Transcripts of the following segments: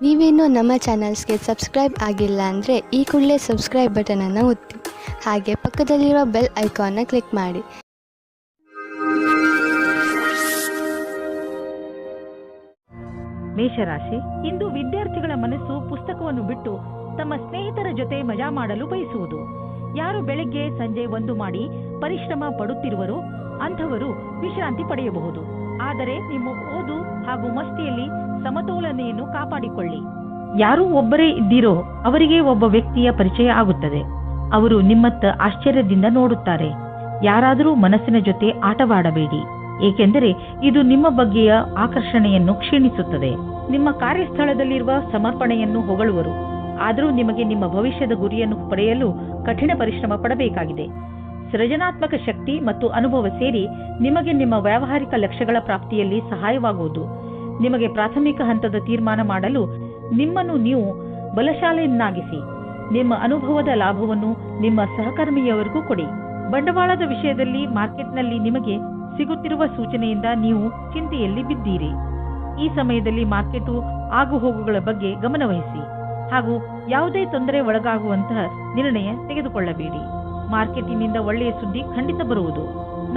ನೀವೇನೂ ನಮ್ಮ ಚಾನಲ್ಸ್ಗೆ ಸಬ್ಸ್ಕ್ರೈಬ್ ಆಗಿಲ್ಲ ಅಂದರೆ ಈ ಕೂಡಲೇ ಸಬ್ಸ್ಕ್ರೈಬ್ ಬಟನನ್ನು ಒತ್ತಿ ಹಾಗೆ ಪಕ್ಕದಲ್ಲಿರುವ ಬೆಲ್ ಐಕಾನ್ನ ಕ್ಲಿಕ್ ಮಾಡಿ. ಮೇಷರಾಶಿ, ಇಂದು ವಿದ್ಯಾರ್ಥಿಗಳ ಮನಸ್ಸು ಪುಸ್ತಕವನ್ನು ಬಿಟ್ಟು ತಮ್ಮ ಸ್ನೇಹಿತರ ಜೊತೆ ಮಜಾ ಮಾಡಲು ಬಯಸುವುದು. ಯಾರು ಬೆಳಗ್ಗೆ ಸಂಜೆ ಒಂದು ಮಾಡಿ ಪರಿಶ್ರಮ ಪಡುತ್ತಿರುವರೋ ಅಂಥವರು ವಿಶ್ರಾಂತಿ ಪಡೆಯಬಹುದು. ಆದರೆ ನಿಮ್ಮ ಓದು ಹಾಗೂ ಮಸ್ತಿಯಲ್ಲಿ ಸಮತೋಲನೆಯನ್ನು ಕಾಪಾಡಿಕೊಳ್ಳಿ. ಯಾರು ಒಬ್ಬರೇ ಇದ್ದೀರೋ ಅವರಿಗೆ ಒಬ್ಬ ವ್ಯಕ್ತಿಯ ಪರಿಚಯ ಆಗುತ್ತದೆ. ಅವರು ನಿಮ್ಮತ್ತ ಆಶ್ಚರ್ಯದಿಂದ ನೋಡುತ್ತಾರೆ. ಯಾರಾದರೂ ಮನಸ್ಸಿನ ಜೊತೆ ಆಟವಾಡಬೇಡಿ, ಏಕೆಂದರೆ ಇದು ನಿಮ್ಮ ಬಗ್ಗೆಯ ಆಕರ್ಷಣೆಯನ್ನು ಕ್ಷೀಣಿಸುತ್ತದೆ. ನಿಮ್ಮ ಕಾರ್ಯಸ್ಥಳದಲ್ಲಿರುವ ಸಮರ್ಪಣೆಯನ್ನು ಹೊಗಳುವರು. ಆದರೂ ನಿಮಗೆ ನಿಮ್ಮ ಭವಿಷ್ಯದ ಗುರಿಯನ್ನು ಪಡೆಯಲು ಕಠಿಣ ಪರಿಶ್ರಮ ಪಡಬೇಕಾಗಿದೆ. ಸೃಜನಾತ್ಮಕ ಶಕ್ತಿ ಮತ್ತು ಅನುಭವ ಸೇರಿ ನಿಮಗೆ ನಿಮ್ಮ ವ್ಯಾವಹಾರಿಕ ಲಕ್ಷ್ಯಗಳ ಪ್ರಾಪ್ತಿಯಲ್ಲಿ ಸಹಾಯವಾಗುವುದು. ನಿಮಗೆ ಪ್ರಾಥಮಿಕ ಹಂತದ ತೀರ್ಮಾನ ಮಾಡಲು ನಿಮ್ಮನ್ನು ನೀವು ಬಲಶಾಲಿಯನ್ನಾಗಿಸಿ ನಿಮ್ಮ ಅನುಭವದ ಲಾಭವನ್ನು ನಿಮ್ಮ ಸಹಕರ್ಮಿಯವರಿಗೂ ಕೊಡಿ. ಬಂಡವಾಳದ ವಿಷಯದಲ್ಲಿ ಮಾರ್ಕೆಟ್ನಲ್ಲಿ ನಿಮಗೆ ಸಿಗುತ್ತಿರುವ ಸೂಚನೆಯಿಂದ ನೀವು ಚಿಂತೆಯಲ್ಲಿ ಬಿದ್ದೀರಿ. ಈ ಸಮಯದಲ್ಲಿ ಮಾರ್ಕೆಟು ಆಗುಹೋಗುಗಳ ಬಗ್ಗೆ ಗಮನವಹಿಸಿ ಹಾಗೂ ಯಾವುದೇ ತೊಂದರೆ ಒಳಗಾಗುವಂತಹ ನಿರ್ಣಯ ತೆಗೆದುಕೊಳ್ಳಬೇಡಿ. ಮಾರ್ಕೆಟಿನಿಂದ ಒಳ್ಳೆಯ ಸುದ್ದಿ ಖಂಡಿತ ಬರುವುದು.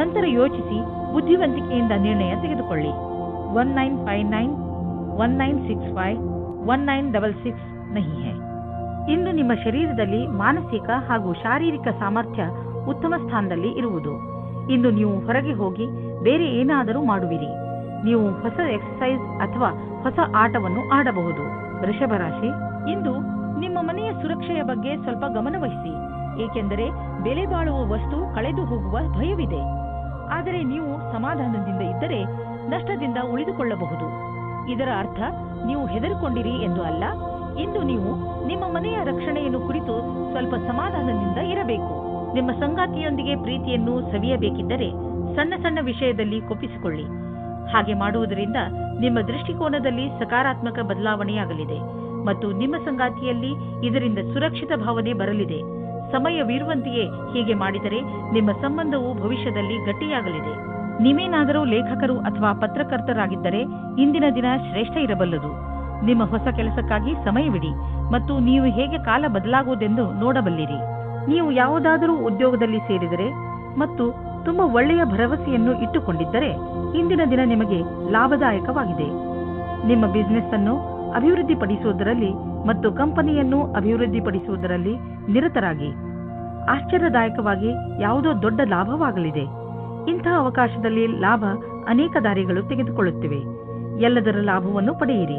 ನಂತರ ಯೋಚಿಸಿ ಬುದ್ಧಿವಂತಿಕೆಯಿಂದ ನಿರ್ಣಯ ತೆಗೆದುಕೊಳ್ಳಿ. 1959 1965 1966 नहीं है. ಇಂದು ನಿಮ್ಮ ಶರೀರದಲ್ಲಿ ಮಾನಸಿಕ ಹಾಗೂ ಶಾರೀರಿಕ ಸಾಮರ್ಥ್ಯ ಉತ್ತಮ ಸ್ಥಾನದಲ್ಲಿ ಇರುವುದು. ಇಂದು ನೀವು ಹೊರಗೆ ಹೋಗಿ ಬೇರೆ ಏನಾದರೂ ಮಾಡುವಿರಿ. ನೀವು ಹೊಸ ಎಕ್ಸರ್ಸೈಸ್ ಅಥವಾ ಹೊಸ ಆಟವನ್ನು ಆಡಬಹುದು. ವೃಷಭ ರಾಶಿ, ಇಂದು ನಿಮ್ಮ ಮನೆಯ ಸುರಕ್ಷೆಯ ಬಗ್ಗೆ ಸ್ವಲ್ಪ ಗಮನವಹಿಸಿ, ಏಕೆಂದರೆ ಬೆಲೆ ಬಾಳುವ ವಸ್ತು ಕಳೆದು ಹೋಗುವ ಭಯವಿದೆ. ಆದರೆ ನೀವು ಸಮಾಧಾನದಿಂದ ಇದ್ದರೆ ನಷ್ಟದಿಂದ ಉಳಿದುಕೊಳ್ಳಬಹುದು. ಇದರ ಅರ್ಥ ನೀವು ಹೆದರಿಕೊಂಡಿರಿ ಎಂದು ಅಲ್ಲ. ಇಂದು ನೀವು ನಿಮ್ಮ ಮನೆಯ ರಕ್ಷಣೆಯನ್ನು ಕುರಿತು ಸ್ವಲ್ಪ ಸಮಾಧಾನದಿಂದ ಇರಬೇಕು. ನಿಮ್ಮ ಸಂಗಾತಿಯೊಂದಿಗೆ ಪ್ರೀತಿಯನ್ನು ಸವಿಯಬೇಕಿದ್ದರೆ ಸಣ್ಣ ಸಣ್ಣ ವಿಷಯದಲ್ಲಿ ಕೊಪ್ಪಿಸಿಕೊಳ್ಳಿ. ಹಾಗೆ ಮಾಡುವುದರಿಂದ ನಿಮ್ಮ ದೃಷ್ಟಿಕೋನದಲ್ಲಿ ಸಕಾರಾತ್ಮಕ ಬದಲಾವಣೆಯಾಗಲಿದೆ ಮತ್ತು ನಿಮ್ಮ ಸಂಗಾತಿಯಲ್ಲಿ ಇದರಿಂದ ಸುರಕ್ಷಿತ ಭಾವನೆ ಬರಲಿದೆ. ಸಮಯವಿರುವಂತೆಯೇ ಹೀಗೆ ಮಾಡಿದರೆ ನಿಮ್ಮ ಸಂಬಂಧವು ಭವಿಷ್ಯದಲ್ಲಿ ಗಟ್ಟಿಯಾಗಲಿದೆ. ನೀವೇನಾದರೂ ಲೇಖಕರು ಅಥವಾ ಪತ್ರಕರ್ತರಾಗಿದ್ದರೆ ಇಂದಿನ ದಿನ ಶ್ರೇಷ್ಠ ಇರಬಲ್ಲದು. ನಿಮ್ಮ ಹೊಸ ಕೆಲಸಕ್ಕಾಗಿ ಸಮಯವಿಡಿ ಮತ್ತು ನೀವು ಹೇಗೆ ಕಾಲ ಬದಲಾಗುವುದೆಂದು ನೋಡಬಲ್ಲಿರಿ. ನೀವು ಯಾವುದಾದರೂ ಉದ್ಯೋಗದಲ್ಲಿ ಸೇರಿದರೆ ಮತ್ತು ತುಂಬಾ ಒಳ್ಳೆಯ ಭರವಸೆಯನ್ನು ಇಟ್ಟುಕೊಂಡಿದ್ದರೆ ಇಂದಿನ ದಿನ ನಿಮಗೆ ಲಾಭದಾಯಕವಾಗಿದೆ. ನಿಮ್ಮ ಬಿಸಿನೆಸ್ ಅನ್ನು ಅಭಿವೃದ್ಧಿಪಡಿಸುವುದರಲ್ಲಿ ಮತ್ತು ಕಂಪನಿಯನ್ನು ಅಭಿವೃದ್ಧಿಪಡಿಸುವುದರಲ್ಲಿ ನಿರತರಾಗಿ. ಆಶ್ಚರ್ಯದಾಯಕವಾಗಿ ಯಾವುದೋ ದೊಡ್ಡ ಲಾಭವಾಗಲಿದೆ. ಇಂತಹ ಅವಕಾಶದಲ್ಲಿ ಲಾಭ ಅನೇಕ ದಾರಿಗಳು ತೆಗೆದುಕೊಳ್ಳುತ್ತಿವೆ. ಎಲ್ಲದರ ಲಾಭವನ್ನು ಪಡೆಯಿರಿ.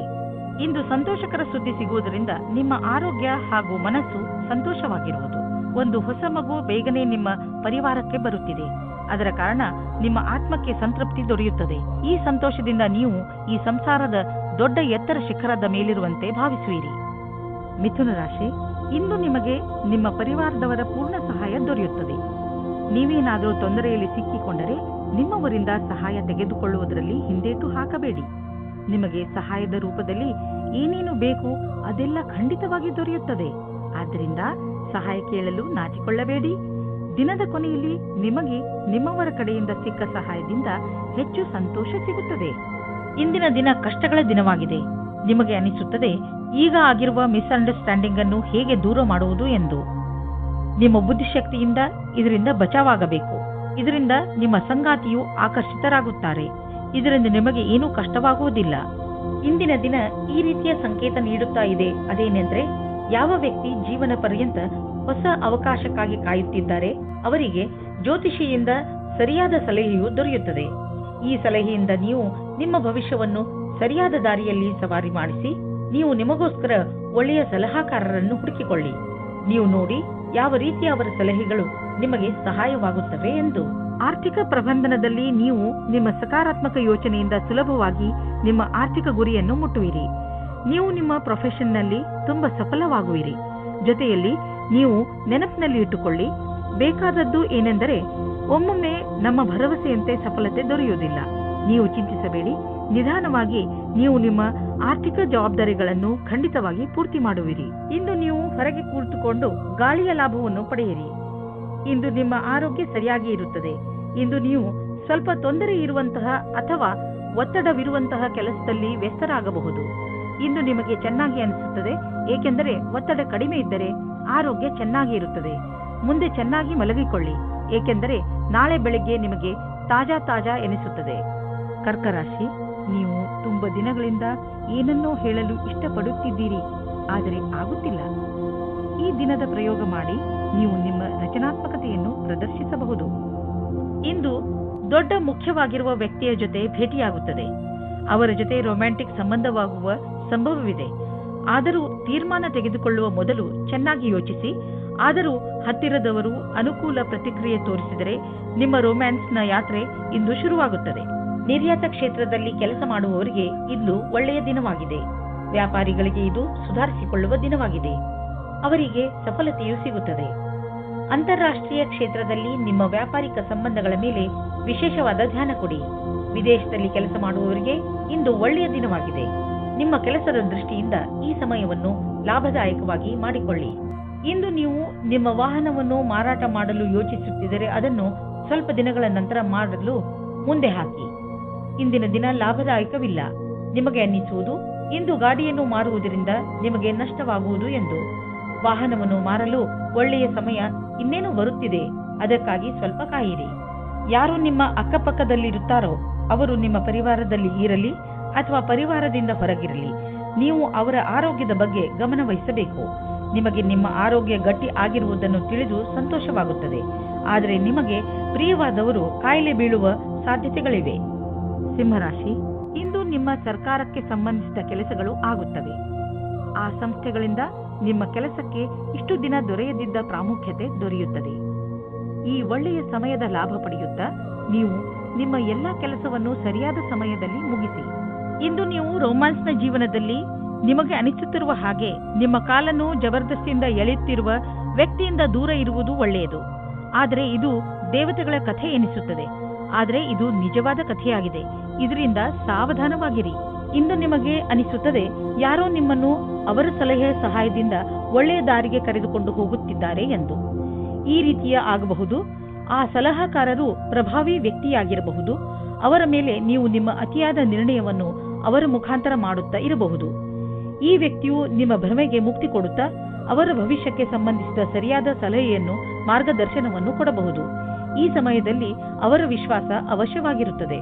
ಇಂದು ಸಂತೋಷಕರ ಸುದ್ದಿ ಸಿಗುವುದರಿಂದ ನಿಮ್ಮ ಆರೋಗ್ಯ ಹಾಗೂ ಮನಸ್ಸು ಸಂತೋಷವಾಗಿರುವುದು. ಒಂದು ಹೊಸ ಮಗು ಬೇಗನೆ ನಿಮ್ಮ ಪರಿವಾರಕ್ಕೆ ಬರುತ್ತಿದೆ. ಅದರ ಕಾರಣ ನಿಮ್ಮ ಆತ್ಮಕ್ಕೆ ಸಂತೃಪ್ತಿ ದೊರೆಯುತ್ತದೆ. ಈ ಸಂತೋಷದಿಂದ ನೀವು ಈ ಸಂಸಾರದ ದೊಡ್ಡ ಎತ್ತರ ಶಿಖರದ ಮೇಲಿರುವಂತೆ ಭಾವಿಸುವಿರಿ. ಮಿಥುನ ರಾಶಿ, ಇಂದು ನಿಮಗೆ ನಿಮ್ಮ ಪರಿವಾರದವರ ಪೂರ್ಣ ಸಹಾಯ ದೊರೆಯುತ್ತದೆ. ನೀವೇನಾದರೂ ತೊಂದರೆಯಲ್ಲಿ ಸಿಕ್ಕಿಕೊಂಡರೆ ನಿಮ್ಮವರಿಂದ ಸಹಾಯ ತೆಗೆದುಕೊಳ್ಳುವುದರಲ್ಲಿ ಹಿಂದೇಟು ಹಾಕಬೇಡಿ. ನಿಮಗೆ ಸಹಾಯದ ರೂಪದಲ್ಲಿ ಏನೇನು ಬೇಕು ಅದೆಲ್ಲ ಖಂಡಿತವಾಗಿ ದೊರೆಯುತ್ತದೆ. ಆದ್ದರಿಂದ ಸಹಾಯ ಕೇಳಲು ನಾಚಿಕೊಳ್ಳಬೇಡಿ. ದಿನದ ಕೊನೆಯಲ್ಲಿ ನಿಮಗೆ ನಿಮ್ಮವರ ಕಡೆಯಿಂದ ಸಿಕ್ಕ ಸಹಾಯದಿಂದ ಹೆಚ್ಚು ಸಂತೋಷ ಸಿಗುತ್ತದೆ. ಇಂದಿನ ದಿನ ಕಷ್ಟಗಳ ದಿನವಾಗಿದೆ. ನಿಮಗೆ ಅನಿಸುತ್ತದೆ ಈಗ ಆಗಿರುವ ಮಿಸ್ಅಂಡರ್ಸ್ಟ್ಯಾಂಡಿಂಗ್ ಅನ್ನು ಹೇಗೆ ದೂರ ಮಾಡುವುದು ಎಂದು. ನಿಮ್ಮ ಬುದ್ಧಿಶಕ್ತಿಯಿಂದ ಇದರಿಂದ ಬಚಾವಾಗಬೇಕು. ಇದರಿಂದ ನಿಮ್ಮ ಸಂಗಾತಿಯು ಆಕರ್ಷಿತರಾಗುತ್ತಾರೆ. ಇದರಿಂದ ನಿಮಗೆ ಏನೂ ಕಷ್ಟವಾಗುವುದಿಲ್ಲ. ಇಂದಿನ ದಿನ ಈ ರೀತಿಯ ಸಂಕೇತ ನೀಡುತ್ತಾ ಇದೆ. ಅದೇನೆಂದ್ರೆ, ಯಾವ ವ್ಯಕ್ತಿ ಜೀವನ ಪರ್ಯಂತ ಹೊಸ ಅವಕಾಶಕ್ಕಾಗಿ ಕಾಯುತ್ತಿದ್ದಾರೆ ಅವರಿಗೆ ಜ್ಯೋತಿಷಿಯಿಂದ ಸರಿಯಾದ ಸಲಹೆಯು ದೊರೆಯುತ್ತದೆ. ಈ ಸಲಹೆಯಿಂದ ನೀವು ನಿಮ್ಮ ಭವಿಷ್ಯವನ್ನು ಸರಿಯಾದ ದಾರಿಯಲ್ಲಿ ಸವಾರಿ ಮಾಡಿಸಿ ನೀವು ನಿಮಗೋಸ್ಕರ ಒಳ್ಳೆಯ ಸಲಹಾಕಾರರನ್ನು ಹುಡುಕಿಕೊಳ್ಳಿ. ನೀವು ನೋಡಿ ಯಾವ ರೀತಿಯ ಅವರ ಸಲಹೆಗಳು ನಿಮಗೆ ಸಹಾಯವಾಗುತ್ತವೆ ಎಂದು. ಆರ್ಥಿಕ ಪ್ರಬಂಧನದಲ್ಲಿ ನೀವು ನಿಮ್ಮ ಸಕಾರಾತ್ಮಕ ಯೋಚನೆಯಿಂದ ಸುಲಭವಾಗಿ ನಿಮ್ಮ ಆರ್ಥಿಕ ಗುರಿಯನ್ನು ಮುಟ್ಟುವಿರಿ. ನೀವು ನಿಮ್ಮ ಪ್ರೊಫೆಷನ್ನಲ್ಲಿ ತುಂಬಾ ಸಫಲವಾಗುವಿರಿ. ಜೊತೆಯಲ್ಲಿ ನೀವು ನೆನಪಿನಲ್ಲಿ ಇಟ್ಟುಕೊಳ್ಳಿ, ಬೇಕಾದದ್ದು ಏನೆಂದರೆ ಒಮ್ಮೊಮ್ಮೆ ನಮ್ಮ ಭರವಸೆಯಂತೆ ಸಫಲತೆ ದೊರೆಯುವುದಿಲ್ಲ. ನೀವು ಚಿಂತಿಸಬೇಡಿ. ನಿಧಾನವಾಗಿ ನೀವು ನಿಮ್ಮ ಆರ್ಥಿಕ ಜವಾಬ್ದಾರಿಗಳನ್ನು ಖಂಡಿತವಾಗಿ ಪೂರ್ತಿ ಮಾಡುವಿರಿ. ಇಂದು ನೀವು ಹೊರಗೆ ಕೂತುಕೊಂಡು ಗಾಳಿಯ ಲಾಭವನ್ನು ಪಡೆಯಿರಿ. ಇಂದು ನಿಮ್ಮ ಆರೋಗ್ಯ ಸರಿಯಾಗಿ ಇರುತ್ತದೆ. ಇಂದು ನೀವು ಸ್ವಲ್ಪ ತೊಂದರೆ ಇರುವಂತಹ ಅಥವಾ ಒತ್ತಡವಿರುವಂತಹ ಕೆಲಸದಲ್ಲಿ ವ್ಯಸ್ತರಾಗಬಹುದು. ಇಂದು ನಿಮಗೆ ಚೆನ್ನಾಗಿ ಅನಿಸುತ್ತದೆ, ಏಕೆಂದರೆ ಒತ್ತಡ ಕಡಿಮೆ ಇದ್ದರೆ ಆರೋಗ್ಯ ಚೆನ್ನಾಗಿ ಇರುತ್ತದೆ. ಮುಂದೆ ಚೆನ್ನಾಗಿ ಮಲಗಿಕೊಳ್ಳಿ, ಏಕೆಂದರೆ ನಾಳೆ ಬೆಳಗ್ಗೆ ನಿಮಗೆ ತಾಜಾ ಎನಿಸುತ್ತದೆ. ಕರ್ಕ ರಾಶಿ, ನೀವು ತುಂಬ ದಿನಗಳಿಂದ ಏನನ್ನೋ ಹೇಳಲು ಇಷ್ಟಪಡುತ್ತಿದ್ದೀರಿ, ಆದರೆ ಆಗುತ್ತಿಲ್ಲ. ಈ ದಿನದ ಪ್ರಯೋಗ ಮಾಡಿ ನೀವು ನಿಮ್ಮ ರಚನಾತ್ಮಕತೆಯನ್ನು ಪ್ರದರ್ಶಿಸಬಹುದು. ಇಂದು ದೊಡ್ಡ ಮುಖ್ಯವಾಗಿರುವ ವ್ಯಕ್ತಿಯ ಜೊತೆ ಭೇಟಿಯಾಗುತ್ತದೆ. ಅವರ ಜೊತೆ ರೊಮ್ಯಾಂಟಿಕ್ ಸಂಬಂಧವಾಗುವ ಸಂಭವವಿದೆ. ಆದರೂ ತೀರ್ಮಾನ ತೆಗೆದುಕೊಳ್ಳುವ ಮೊದಲು ಚೆನ್ನಾಗಿ ಯೋಚಿಸಿ. ಆದರೂ ಹತ್ತಿರದವರು ಅನುಕೂಲ ಪ್ರತಿಕ್ರಿಯೆ ತೋರಿಸಿದರೆ ನಿಮ್ಮ ರೊಮ್ಯಾನ್ಸ್ನ ಯಾತ್ರೆ ಇಂದು ಶುರುವಾಗುತ್ತದೆ. ನಿರ್ಯಾತ ಕ್ಷೇತ್ರದಲ್ಲಿ ಕೆಲಸ ಮಾಡುವವರಿಗೆ ಇಂದು ಒಳ್ಳೆಯ ದಿನವಾಗಿದೆ. ವ್ಯಾಪಾರಿಗಳಿಗೆ ಇದು ಸುಧಾರಿಸಿಕೊಳ್ಳುವ ದಿನವಾಗಿದೆ. ಅವರಿಗೆ ಸಫಲತೆಯೂ ಸಿಗುತ್ತದೆ. ಅಂತಾರಾಷ್ಟ್ರೀಯ ಕ್ಷೇತ್ರದಲ್ಲಿ ನಿಮ್ಮ ವ್ಯಾಪಾರಿಕ ಸಂಬಂಧಗಳ ಮೇಲೆ ವಿಶೇಷವಾದ ಧ್ಯಾನ ಕೊಡಿ. ವಿದೇಶದಲ್ಲಿ ಕೆಲಸ ಮಾಡುವವರಿಗೆ ಇಂದು ಒಳ್ಳೆಯ ದಿನವಾಗಿದೆ. ನಿಮ್ಮ ಕೆಲಸದ ದೃಷ್ಟಿಯಿಂದ ಈ ಸಮಯವನ್ನು ಲಾಭದಾಯಕವಾಗಿ ಮಾಡಿಕೊಳ್ಳಿ. ಇಂದು ನೀವು ನಿಮ್ಮ ವಾಹನವನ್ನು ಮಾರಾಟ ಮಾಡಲು ಯೋಚಿಸುತ್ತಿದ್ದರೆ ಅದನ್ನು ಸ್ವಲ್ಪ ದಿನಗಳ ನಂತರ ಮಾಡಲು ಮುಂದೆ ಹಾಕಿ. ಇಂದಿನ ದಿನ ಲಾಭದಾಯಕವಿಲ್ಲ. ನಿಮಗೆ ಅನ್ನಿಸುವುದು ಇಂದು ಗಾಡಿಯನ್ನು ಮಾರುವುದರಿಂದ ನಿಮಗೆ ನಷ್ಟವಾಗುವುದು ಎಂದು. ವಾಹನವನ್ನು ಮಾರಲು ಒಳ್ಳೆಯ ಸಮಯ ಇನ್ನೇನು ಬರುತ್ತಿದೆ, ಅದಕ್ಕಾಗಿ ಸ್ವಲ್ಪ ಕಾಯಿರಿ. ಯಾರು ನಿಮ್ಮ ಅಕ್ಕಪಕ್ಕದಲ್ಲಿರುತ್ತಾರೋ ಅವರು ನಿಮ್ಮ ಪರಿವಾರದಲ್ಲಿ ಇರಲಿ ಅಥವಾ ಪರಿವಾರದಿಂದ ಹೊರಗಿರಲಿ, ನೀವು ಅವರ ಆರೋಗ್ಯದ ಬಗ್ಗೆ ಗಮನ ವಹಿಸಬೇಕು. ನಿಮಗೆ ನಿಮ್ಮ ಆರೋಗ್ಯ ಗಟ್ಟಿ ಆಗಿರುವುದನ್ನು ತಿಳಿದು ಸಂತೋಷವಾಗುತ್ತದೆ. ಆದರೆ ನಿಮಗೆ ಪ್ರಿಯವಾದವರು ಕಾಯಿಲೆ ಬೀಳುವ ಸಾಧ್ಯತೆಗಳಿವೆ. ಸಿಂಹರಾಶಿ, ಇಂದು ನಿಮ್ಮ ಸರ್ಕಾರಕ್ಕೆ ಸಂಬಂಧಿಸಿದ ಕೆಲಸಗಳು ಆಗುತ್ತವೆ. ಆ ಸಂಸ್ಥೆಗಳಿಂದ ನಿಮ್ಮ ಕೆಲಸಕ್ಕೆ ಇಷ್ಟು ದಿನ ದೊರೆಯದಿದ್ದ ಪ್ರಾಮುಖ್ಯತೆ ದೊರೆಯುತ್ತದೆ. ಈ ಒಳ್ಳೆಯ ಸಮಯದ ಲಾಭ ಪಡೆಯುತ್ತಾ ನೀವು ನಿಮ್ಮ ಎಲ್ಲ ಕೆಲಸವನ್ನು ಸರಿಯಾದ ಸಮಯದಲ್ಲಿ ಮುಗಿಸಿ. ಇಂದು ನೀವು ರೊಮ್ಯಾನ್ಸ್ನ ಜೀವನದಲ್ಲಿ ನಿಮಗೆ ಅನಿಸುತ್ತಿರುವ ಹಾಗೆ ನಿಮ್ಮ ಕಾಲನ್ನು ಜಬರ್ದಸ್ತಿಯಿಂದ ಎಳೆಯುತ್ತಿರುವ ವ್ಯಕ್ತಿಯಿಂದ ದೂರ ಇರುವುದು ಒಳ್ಳೆಯದು. ಆದರೆ ಇದು ದೇವತೆಗಳ ಕಥೆ ಎನಿಸುತ್ತದೆ. ಆದರೆ ಇದು ನಿಜವಾದ ಕಥೆಯಾಗಿದೆ. ಇದರಿಂದ ಸಾವಧಾನವಾಗಿರಿ. ಇಂದು ನಿಮಗೆ ಅನಿಸುತ್ತದೆ ಯಾರೋ ನಿಮ್ಮನ್ನು ಅವರ ಸಲಹೆಯ ಸಹಾಯದಿಂದ ಒಳ್ಳೆಯ ದಾರಿಗೆ ಕರೆದುಕೊಂಡು ಹೋಗುತ್ತಿದ್ದಾರೆ ಎಂದು. ಈ ರೀತಿಯ ಆಗಬಹುದು. ಆ ಸಲಹಾಕಾರರು ಪ್ರಭಾವಿ ವ್ಯಕ್ತಿಯಾಗಿರಬಹುದು. ಅವರ ಮೇಲೆ ನೀವು ನಿಮ್ಮ ಅತಿಯಾದ ನಿರ್ಣಯವನ್ನು ಅವರ ಮುಖಾಂತರ ಮಾಡುತ್ತಾ ಇರಬಹುದು. ಈ ವ್ಯಕ್ತಿಯು ನಿಮ್ಮ ಭ್ರಮೆಗೆ ಮುಕ್ತಿ ಕೊಡುತ್ತಾ ಅವರ ಭವಿಷ್ಯಕ್ಕೆ ಸಂಬಂಧಿಸಿದ ಸರಿಯಾದ ಸಲಹೆಯನ್ನು, ಮಾರ್ಗದರ್ಶನವನ್ನು ಕೊಡಬಹುದು. ಈ ಸಮಯದಲ್ಲಿ ಅವರ ವಿಶ್ವಾಸ ಅವಶ್ಯವಾಗಿರುತ್ತದೆ.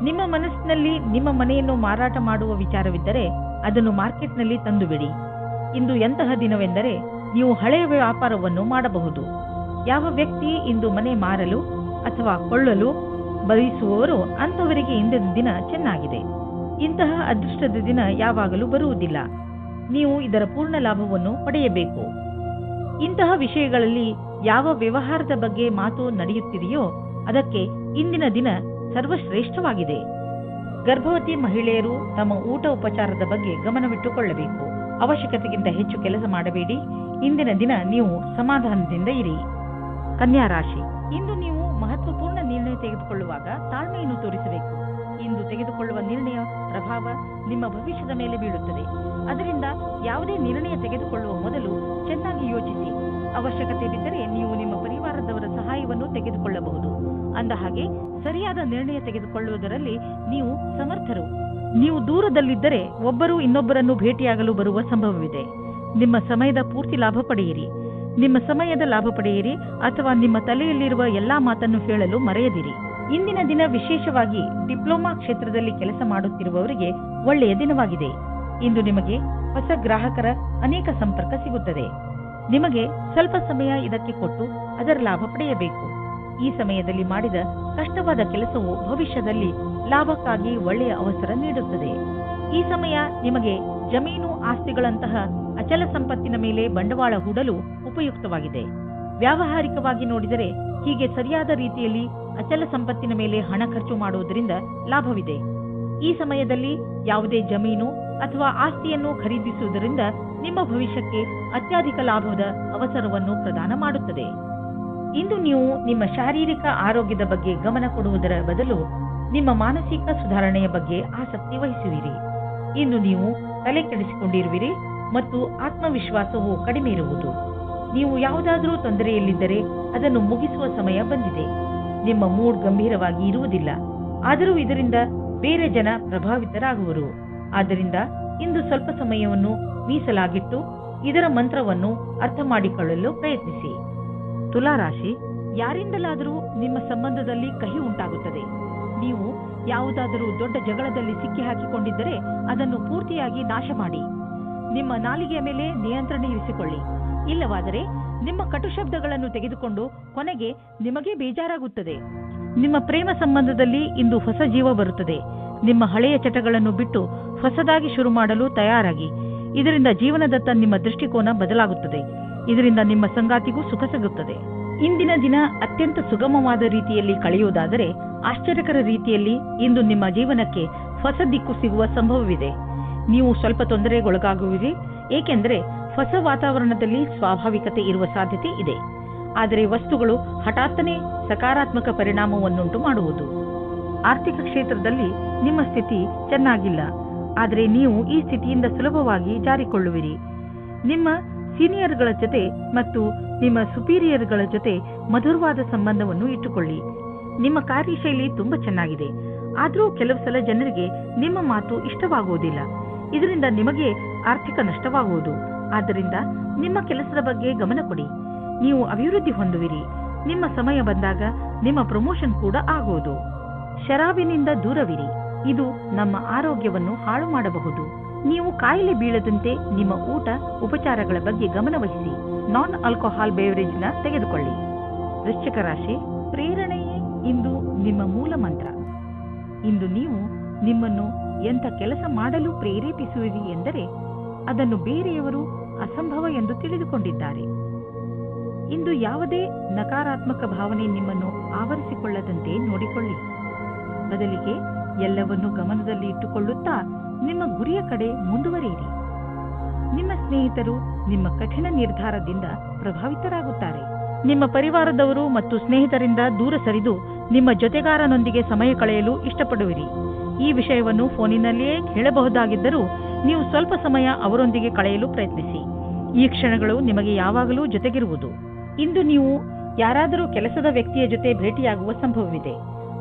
ನಿಮ್ಮ ಮನಸ್ಸಿನಲ್ಲಿ ನಿಮ್ಮ ಮನೆಯನ್ನು ಮಾರಾಟ ಮಾಡುವ ವಿಚಾರವಿದ್ದರೆ ಅದನ್ನು ಮಾರ್ಕೆಟ್ನಲ್ಲಿ ತಂದುಬಿಡಿ. ಇಂದು ಎಂತಹ ದಿನವೆಂದರೆ ನೀವು ಹಳೆಯ ವ್ಯಾಪಾರವನ್ನು ಮಾಡಬಹುದು. ಯಾವ ವ್ಯಕ್ತಿ ಇಂದು ಮನೆ ಮಾರಲು ಅಥವಾ ಕೊಳ್ಳಲು ಬಯಸುವವರು ಅಂಥವರಿಗೆ ಇಂದಿನ ದಿನ ಚೆನ್ನಾಗಿದೆ. ಇಂತಹ ಅದೃಷ್ಟದ ದಿನ ಯಾವಾಗಲೂ ಬರುವುದಿಲ್ಲ. ನೀವು ಇದರ ಪೂರ್ಣ ಲಾಭವನ್ನು ಪಡೆಯಬೇಕು. ಇಂತಹ ವಿಷಯಗಳಲ್ಲಿ ಯಾವ ವ್ಯವಹಾರದ ಬಗ್ಗೆ ಮಾತು ನಡೆಯುತ್ತಿದೆಯೋ ಅದಕ್ಕೆ ಇಂದಿನ ದಿನ ಸರ್ವಶ್ರೇಷ್ಠವಾಗಿದೆ. ಗರ್ಭವತಿ ಮಹಿಳೆಯರು ತಮ್ಮ ಊಟ ಉಪಚಾರದ ಬಗ್ಗೆ ಗಮನವಿಟ್ಟುಕೊಳ್ಳಬೇಕು. ಅವಶ್ಯಕತೆಗಿಂತ ಹೆಚ್ಚು ಕೆಲಸ ಮಾಡಬೇಡಿ. ಇಂದಿನ ದಿನ ನೀವು ಸಮಾಧಾನದಿಂದ ಇರಿ. ಕನ್ಯಾ ರಾಶಿ, ಇಂದು ನೀವು ಮಹತ್ವಪೂರ್ಣ ನಿರ್ಣಯ ತೆಗೆದುಕೊಳ್ಳುವಾಗ ತಾಳ್ಮೆಯನ್ನು ತೋರಿಸಬೇಕು. ಇಂದು ತೆಗೆದುಕೊಳ್ಳುವ ನಿರ್ಣಯ ಪ್ರಭಾವ ನಿಮ್ಮ ಭವಿಷ್ಯದ ಮೇಲೆ ಬೀಳುತ್ತದೆ. ಅದರಿಂದ ಯಾವುದೇ ನಿರ್ಣಯ ತೆಗೆದುಕೊಳ್ಳುವ ಮೊದಲು ಚೆನ್ನಾಗಿ ಯೋಚಿಸಿ. ಅವಶ್ಯಕತೆ ಬಿದ್ದರೆ ನೀವು ನಿಮ್ಮ ಪರಿವಾರದವರ ಸಹಾಯವನ್ನು ತೆಗೆದುಕೊಳ್ಳಬಹುದು. ಅಂದಹಾಗೆ ಸರಿಯಾದ ನಿರ್ಣಯ ತೆಗೆದುಕೊಳ್ಳುವುದರಲ್ಲಿ ನೀವು ಸಮರ್ಥರು. ನೀವು ದೂರದಲ್ಲಿದ್ದರೆ ಒಬ್ಬರು ಇನ್ನೊಬ್ಬರನ್ನು ಭೇಟಿಯಾಗಲು ಬರುವ ಸಂಭವವಿದೆ. ನಿಮ್ಮ ಸಮಯದ ಪೂರ್ತಿ ಲಾಭ ಪಡೆಯಿರಿ. ನಿಮ್ಮ ಸಮಯದ ಲಾಭ ಪಡೆಯಿರಿ ಅಥವಾ ನಿಮ್ಮ ತಲೆಯಲ್ಲಿರುವ ಎಲ್ಲಾ ಮಾತನ್ನು ಹೇಳಲು ಮರೆಯದಿರಿ. ಇಂದಿನ ದಿನ ವಿಶೇಷವಾಗಿ ಡಿಪ್ಲೊಮಾ ಕ್ಷೇತ್ರದಲ್ಲಿ ಕೆಲಸ ಮಾಡುತ್ತಿರುವವರಿಗೆ ಒಳ್ಳೆಯ ದಿನವಾಗಿದೆ. ಇಂದು ನಿಮಗೆ ಹೊಸ ಗ್ರಾಹಕರ ಅನೇಕ ಸಂಪರ್ಕ ಸಿಗುತ್ತದೆ. ನಿಮಗೆ ಸ್ವಲ್ಪ ಸಮಯ ಇದಕ್ಕೆ ಕೊಟ್ಟು ಅದರ ಲಾಭ ಪಡೆಯಬೇಕು. ಈ ಸಮಯದಲ್ಲಿ ಮಾಡಿದ ಕಷ್ಟವಾದ ಕೆಲಸವು ಭವಿಷ್ಯದಲ್ಲಿ ಲಾಭಕ್ಕಾಗಿ ಒಳ್ಳೆಯ ಅವಸರ ನೀಡುತ್ತದೆ. ಈ ಸಮಯ ನಿಮಗೆ ಜಮೀನು ಆಸ್ತಿಗಳಂತಹ ಅಚಲ ಸಂಪತ್ತಿನ ಮೇಲೆ ಬಂಡವಾಳ ಹೂಡಲು ಉಪಯುಕ್ತವಾಗಿದೆ. ವ್ಯಾವಹಾರಿಕವಾಗಿ ನೋಡಿದರೆ ಹೀಗೆ ಸರಿಯಾದ ರೀತಿಯಲ್ಲಿ ಅಚಲ ಸಂಪತ್ತಿನ ಮೇಲೆ ಹಣ ಖರ್ಚು ಮಾಡುವುದರಿಂದ ಲಾಭವಿದೆ. ಈ ಸಮಯದಲ್ಲಿ ಯಾವುದೇ ಜಮೀನು ಅಥವಾ ಆಸ್ತಿಯನ್ನು ಖರೀದಿಸುವುದರಿಂದ ನಿಮ್ಮ ಭವಿಷ್ಯಕ್ಕೆ ಅತ್ಯಧಿಕ ಲಾಭದ ಅವಸರವನ್ನು ಪ್ರದಾನ ಮಾಡುತ್ತದೆ. ಇಂದು ನೀವು ನಿಮ್ಮ ಶಾರೀರಿಕ ಆರೋಗ್ಯದ ಬಗ್ಗೆ ಗಮನ ಕೊಡುವುದರ ಬದಲು ನಿಮ್ಮ ಮಾನಸಿಕ ಸುಧಾರಣೆಯ ಬಗ್ಗೆ ಆಸಕ್ತಿ ವಹಿಸುವಿರಿ. ಇಂದು ನೀವು ತಲೆ ಕೆಡಿಸಿಕೊಂಡಿರುವಿರಿ ಮತ್ತು ಆತ್ಮವಿಶ್ವಾಸವು ಕಡಿಮೆ ಇರುವುದು. ನೀವು ಯಾವುದಾದರೂ ತೊಂದರೆಯಲ್ಲಿದ್ದರೆ ಅದನ್ನು ಮುಗಿಸುವ ಸಮಯ ಬಂದಿದೆ. ನಿಮ್ಮ ಮೂಡ್ ಗಂಭೀರವಾಗಿ ಇರುವುದಿಲ್ಲ. ಆದರೂ ಇದರಿಂದ ಬೇರೆ ಜನ ಪ್ರಭಾವಿತರಾಗುವರು. ಆದ್ದರಿಂದ ಇಂದು ಸ್ವಲ್ಪ ಸಮಯವನ್ನು ಮೀಸಲಾಗಿಟ್ಟು ಇದರ ಮಂತ್ರವನ್ನು ಅರ್ಥ ಮಾಡಿಕೊಳ್ಳಲು ಪ್ರಯತ್ನಿಸಿ. ತುಲಾರಾಶಿ, ಯಾರಿಂದಲಾದರೂ ನಿಮ್ಮ ಸಂಬಂಧದಲ್ಲಿ ಕಹಿ ಉಂಟಾಗುತ್ತದೆ. ನೀವು ಯಾವುದಾದರೂ ದೊಡ್ಡ ಜಗಳದಲ್ಲಿ ಸಿಕ್ಕಿ ಹಾಕಿಕೊಂಡಿದ್ದರೆ ಅದನ್ನು ಪೂರ್ತಿಯಾಗಿ ನಾಶ ಮಾಡಿ. ನಿಮ್ಮ ನಾಲಿಗೆಯ ಮೇಲೆ ನಿಯಂತ್ರಣ ಇರಿಸಿಕೊಳ್ಳಿ. ಇಲ್ಲವಾದರೆ ನಿಮ್ಮ ಕಟುಶಬ್ದಗಳನ್ನು ತೆಗೆದುಕೊಂಡು ಕೊನೆಗೆ ನಿಮಗೆ ಬೇಜಾರಾಗುತ್ತದೆ. ನಿಮ್ಮ ಪ್ರೇಮ ಸಂಬಂಧದಲ್ಲಿ ಇಂದು ಹೊಸ ಜೀವ ಬರುತ್ತದೆ. ನಿಮ್ಮ ಹಳೆಯ ಚಟಗಳನ್ನು ಬಿಟ್ಟು ಹೊಸದಾಗಿ ಶುರು ಮಾಡಲು ತಯಾರಾಗಿ. ಇದರಿಂದ ಜೀವನದತ್ತ ನಿಮ್ಮ ದೃಷ್ಟಿಕೋನ ಬದಲಾಗುತ್ತದೆ. ಇದರಿಂದ ನಿಮ್ಮ ಸಂಗಾತಿಗೂ ಸುಖ ಸಿಗುತ್ತದೆ. ಇಂದಿನ ದಿನ ಅತ್ಯಂತ ಸುಗಮವಾದ ರೀತಿಯಲ್ಲಿ ಕಳೆಯುವುದಾದರೆ ಆಶ್ಚರ್ಯಕರ ರೀತಿಯಲ್ಲಿ ಇಂದು ನಿಮ್ಮ ಜೀವನಕ್ಕೆ ಹೊಸ ದಿಕ್ಕು ಸಿಗುವ ಸಂಭವವಿದೆ. ನೀವು ಸ್ವಲ್ಪ ತೊಂದರೆಗೊಳಗಾಗುವಿರಿ, ಏಕೆಂದರೆ ಹೊಸ ವಾತಾವರಣದಲ್ಲಿ ಸ್ವಾಭಾವಿಕತೆ ಇರುವ ಸಾಧ್ಯತೆ ಇದೆ. ಆದರೆ ವಸ್ತುಗಳು ಹಠಾತ್ತನೆ ಸಕಾರಾತ್ಮಕ ಪರಿಣಾಮವನ್ನುಂಟು ಮಾಡುವುದು. ಆರ್ಥಿಕ ಕ್ಷೇತ್ರದಲ್ಲಿ ನಿಮ್ಮ ಸ್ಥಿತಿ ಚೆನ್ನಾಗಿಲ್ಲ, ಆದರೆ ನೀವು ಈ ಸ್ಥಿತಿಯಿಂದ ಸುಲಭವಾಗಿ ಜಾರಿಕೊಳ್ಳುವಿರಿ. ನಿಮ್ಮ ಸೀನಿಯರ್ಗಳ ಜೊತೆ ಮತ್ತು ನಿಮ್ಮ ಸುಪೀರಿಯರ್ಗಳ ಜೊತೆ ಮಧುರವಾದ ಸಂಬಂಧವನ್ನು ಇಟ್ಟುಕೊಳ್ಳಿ. ನಿಮ್ಮ ಕಾರ್ಯಶೈಲಿ ತುಂಬಾ ಚೆನ್ನಾಗಿದೆ, ಆದರೂ ಕೆಲವು ಸಲ ಜನರಿಗೆ ನಿಮ್ಮ ಮಾತು ಇಷ್ಟವಾಗುವುದಿಲ್ಲ. ಇದರಿಂದ ನಿಮಗೆ ಆರ್ಥಿಕ ನಷ್ಟವಾಗುವುದು. ಆದ್ದರಿಂದ ನಿಮ್ಮ ಕೆಲಸದ ಬಗ್ಗೆ ಗಮನ ಕೊಡಿ. ನೀವು ಅಭಿವೃದ್ಧಿ ಹೊಂದುವಿರಿ. ನಿಮ್ಮ ಸಮಯ ಬಂದಾಗ ನಿಮ್ಮ ಪ್ರಮೋಷನ್ ಕೂಡ ಆಗುವುದು. ಶರಾಬಿನಿಂದ ದೂರವಿರಿ, ಇದು ನಮ್ಮ ಆರೋಗ್ಯವನ್ನು ಹಾಳು ಮಾಡಬಹುದು. ನೀವು ಕಾಯಿಲೆ ಬೀಳದಂತೆ ನಿಮ್ಮ ಊಟ ಉಪಚಾರಗಳ ಬಗ್ಗೆ ಗಮನ ವಹಿಸಿ. ನಾನ್ ಆಲ್ಕೋಹಾಲ್ ಬೇವರೇಜ್ನ ತೆಗೆದುಕೊಳ್ಳಿ. ವೃಶ್ಚಿಕ ರಾಶಿ, ಪ್ರೇರಣೆಯೇ ಇಂದು ನಿಮ್ಮ ಮೂಲ ಮಂತ್ರ. ಇಂದು ನೀವು ನಿಮ್ಮನ್ನು ಎಂಥ ಕೆಲಸ ಮಾಡಲು ಪ್ರೇರೇಪಿಸುವಿರಿ ಎಂದರೆ ಅದನ್ನು ಬೇರೆಯವರು ಅಸಂಭವ ಎಂದು ತಿಳಿದುಕೊಂಡಿದ್ದಾರೆ. ಇಂದು ಯಾವುದೇ ನಕಾರಾತ್ಮಕ ಭಾವನೆ ನಿಮ್ಮನ್ನು ಆವರಿಸಿಕೊಳ್ಳದಂತೆ ನೋಡಿಕೊಳ್ಳಿ. ಬದಲಿಗೆ ಎಲ್ಲವನ್ನೂ ಗಮನದಲ್ಲಿ ಇಟ್ಟುಕೊಳ್ಳುತ್ತಾ ನಿಮ್ಮ ಗುರಿಯ ಕಡೆ ಮುಂದುವರಿಯಿರಿ. ನಿಮ್ಮ ಸ್ನೇಹಿತರು ನಿಮ್ಮ ಕಠಿಣ ನಿರ್ಧಾರದಿಂದ ಪ್ರಭಾವಿತರಾಗುತ್ತಾರೆ. ನಿಮ್ಮ ಪರಿವಾರದವರು ಮತ್ತು ಸ್ನೇಹಿತರಿಂದ ದೂರ ಸರಿದು ನಿಮ್ಮ ಜೊತೆಗಾರನೊಂದಿಗೆ ಸಮಯ ಕಳೆಯಲು ಇಷ್ಟಪಡುವಿರಿ. ಈ ವಿಷಯವನ್ನು ಫೋನಿನಲ್ಲಿಯೇ ಹೇಳಬಹುದಾಗಿದ್ದರೂ ನೀವು ಸ್ವಲ್ಪ ಸಮಯ ಅವರೊಂದಿಗೆ ಕಳೆಯಲು ಪ್ರಯತ್ನಿಸಿ. ಈ ಕ್ಷಣಗಳು ನಿಮಗೆ ಯಾವಾಗಲೂ ಜೊತೆಗಿರುವುದು. ಇಂದು ನೀವು ಯಾರಾದರೂ ಕೆಲಸದ ವ್ಯಕ್ತಿಯ ಜೊತೆ ಭೇಟಿಯಾಗುವ ಸಂಭವವಿದೆ.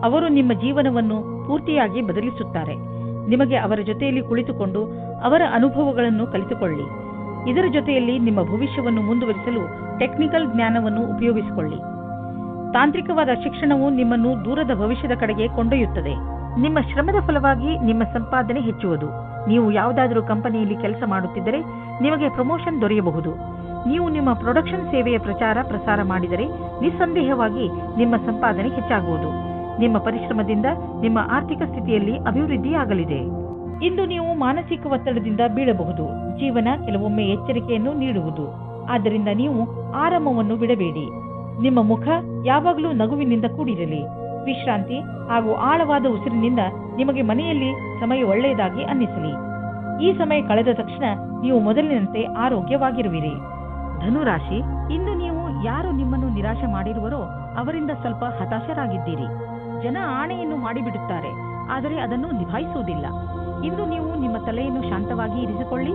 ಅವರು ನಿಮ್ಮ ಜೀವನವನ್ನು ಪೂರ್ತಿಯಾಗಿ ಬದಲಿಸುತ್ತಾರೆ. ನಿಮಗೆ ಅವರ ಜೊತೆಯಲ್ಲಿ ಕುಳಿತುಕೊಂಡು ಅವರ ಅನುಭವಗಳನ್ನು ಕಲಿತುಕೊಳ್ಳಿ. ಇದರ ಜೊತೆಯಲ್ಲಿ ನಿಮ್ಮ ಭವಿಷ್ಯವನ್ನು ಮುಂದುವರಿಸಲು ಟೆಕ್ನಿಕಲ್ ಜ್ಞಾನವನ್ನು ಉಪಯೋಗಿಸಿಕೊಳ್ಳಿ. ತಾಂತ್ರಿಕವಾದ ಶಿಕ್ಷಣವು ನಿಮ್ಮನ್ನು ದೂರದ ಭವಿಷ್ಯದ ಕಡೆಗೆ ಕೊಂಡೊಯ್ಯುತ್ತದೆ. ನಿಮ್ಮ ಶ್ರಮದ ಫಲವಾಗಿ ನಿಮ್ಮ ಸಂಪಾದನೆ ಹೆಚ್ಚುವುದು. ನೀವು ಯಾವುದಾದರೂ ಕಂಪನಿಯಲ್ಲಿ ಕೆಲಸ ಮಾಡುತ್ತಿದ್ದರೆ ನಿಮಗೆ ಪ್ರಮೋಷನ್ ದೊರೆಯಬಹುದು. ನೀವು ನಿಮ್ಮ ಪ್ರೊಡಕ್ಷನ್ ಸೇವೆಯ ಪ್ರಸಾರ ಮಾಡಿದರೆ ನಿಸ್ಸಂದೇಹವಾಗಿ ನಿಮ್ಮ ಸಂಪಾದನೆ ಹೆಚ್ಚಾಗುವುದು. ನಿಮ್ಮ ಪರಿಶ್ರಮದಿಂದ ನಿಮ್ಮ ಆರ್ಥಿಕ ಸ್ಥಿತಿಯಲ್ಲಿ ಅಭಿವೃದ್ಧಿಯಾಗಲಿದೆ. ಇಂದು ನೀವು ಮಾನಸಿಕ ಒತ್ತಡದಿಂದ ಬೀಳಬಹುದು. ಜೀವನ ಕೆಲವೊಮ್ಮೆ ಎಚ್ಚರಿಕೆಯನ್ನು ನೀಡುವುದು. ಆದ್ದರಿಂದ ನೀವು ಆರಾಮವನ್ನು ಬಿಡಬೇಡಿ. ನಿಮ್ಮ ಮುಖ ಯಾವಾಗಲೂ ನಗುವಿನಿಂದ ಕೂಡಿರಲಿ. ವಿಶ್ರಾಂತಿ ಹಾಗೂ ಆಳವಾದ ಉಸಿರಿನಿಂದ ನಿಮಗೆ ಮನೆಯಲ್ಲಿ ಸಮಯ ಒಳ್ಳೆಯದಾಗಿ ಅನ್ನಿಸಲಿ. ಈ ಸಮಯ ಕಳೆದ ತಕ್ಷಣ ನೀವು ಮೊದಲಿನಂತೆ ಆರೋಗ್ಯವಾಗಿರುವಿರಿ. ಧನುರಾಶಿ, ಇಂದು ನೀವು ಯಾರು ನಿಮ್ಮನ್ನು ನಿರಾಶೆ ಮಾಡಿರುವರೋ ಅವರಿಂದ ಸ್ವಲ್ಪ ಹತಾಶರಾಗಿದ್ದೀರಿ. ಜನ ಆಣೆಯನ್ನು ಮಾಡಿಬಿಡುತ್ತಾರೆ, ಆದರೆ ಅದನ್ನು ನಿಭಾಯಿಸುವುದಿಲ್ಲ. ಇಂದು ನೀವು ನಿಮ್ಮ ತಲೆಯನ್ನು ಶಾಂತವಾಗಿ ಇರಿಸಿಕೊಳ್ಳಿ.